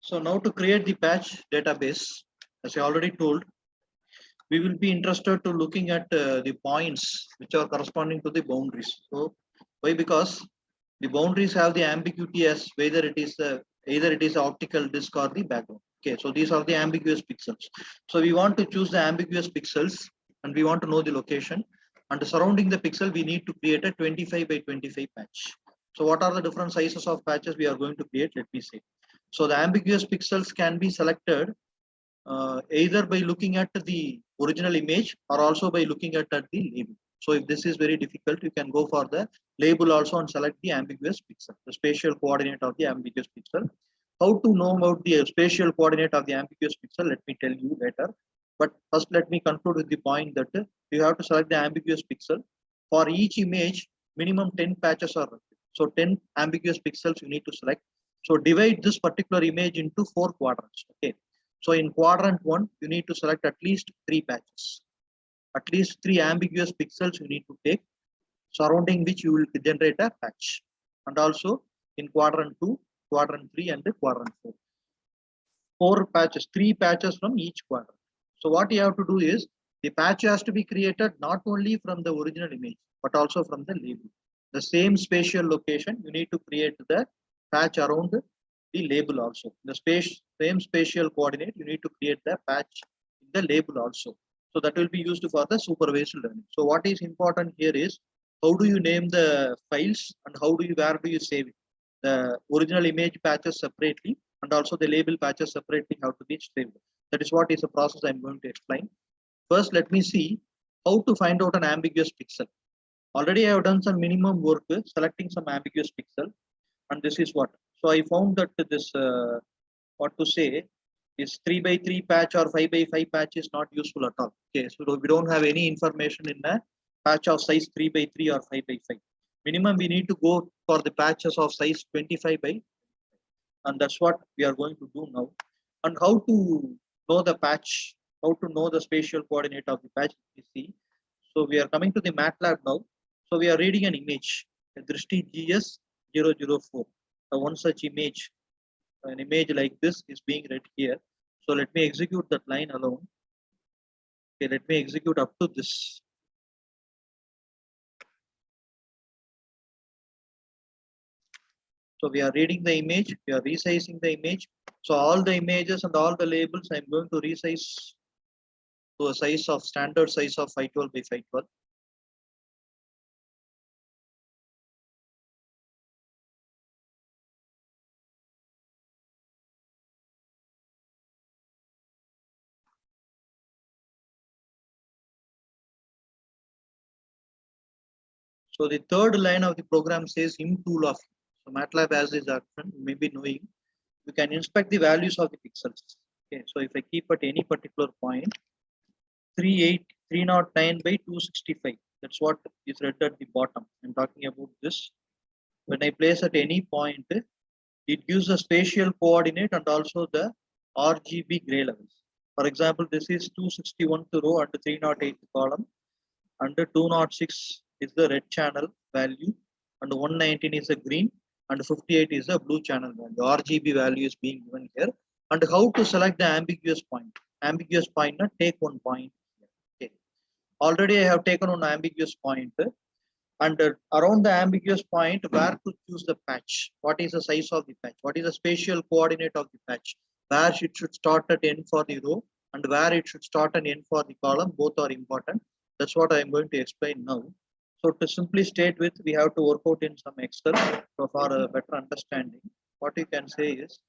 So now to create the patch database, as I already told, we will be interested to looking at the points which are corresponding to the boundaries. So why? Because the boundaries have the ambiguity as whether it is either it is optical disk or the background. Okay, so these are the ambiguous pixels. So we want to choose the ambiguous pixels and we want to know the location. And surrounding the pixel, we need to create a 25 by 25 patch. So what are the different sizes of patches we are going to create? Let me see. So the ambiguous pixels can be selected either by looking at the original image or also by looking at the label. So if this is very difficult, you can go for the label also and select the ambiguous pixel, the spatial coordinate of the ambiguous pixel. How to know about the spatial coordinate of the ambiguous pixel? Let me tell you later. But first, let me conclude with the point that you have to select the ambiguous pixel. For each image, minimum 10 patches are required. So 10 ambiguous pixels you need to select. So divide this particular image into 4 quadrants. Okay. So in quadrant 1, you need to select at least 3 patches. At least 3 ambiguous pixels you need to take, surrounding which you will generate a patch. And also in quadrant 2, quadrant 3 and quadrant 4. 4 patches, 3 patches from each quadrant. So what you have to do is, the patch has to be created not only from the original image, but also from the label. The same spatial location, you need to create the patch around the label also. The same spatial coordinate, you need to create the patch in the label also. So that will be used for the supervised learning. So what is important here is, how do you name the files and where do you save it? The original image patches separately and also the label patches separately have to be saved. That is what is the process I'm going to explain. First, let me see how to find out an ambiguous pixel. Already I have done some minimum work selecting some ambiguous pixel, and this is what. So I found that this what to say is 3 by 3 patch or 5 by 5 patch is not useful at all. Okay, so we don't have any information in a patch of size 3 by 3 or 5 by 5. Minimum we need to go for the patches of size 25 by, and that's what we are going to do now. And how to know the patch, how to know the spatial coordinate of the patch, you see. So we are coming to the MATLAB now. So we are reading an image, a Drishti GS004. One such image, an image like this is being read here. So let me execute that line alone. Okay, let me execute up to this. So we are reading the image, we are resizing the image. So all the images and all the labels, I'm going to resize to a size of standard size of 512 by 512. So the third line of the program says im tool of. So MATLAB has this option, you may be knowing. You can inspect the values of the pixels. Okay, so if I keep at any particular point, 309 by 265. That's what is read at the bottom. I'm talking about this. When I place at any point, it gives a spatial coordinate and also the RGB gray levels. For example, this is 261 row and 308 column, and 206 is the red channel value, and 119 is the green, and 58 is the blue channel value. RGB value is being given here. And how to select the ambiguous point? Ambiguous point, take one point. Okay. Already I have taken one ambiguous point, and around the ambiguous point, where to choose the patch? What is the size of the patch? What is the spatial coordinate of the patch? Where it should start at n for the row and where it should start at n for the column. Both are important. That's what I am going to explain now. So to simply state with, we have to work out in some Excel for a better understanding. What you can say is,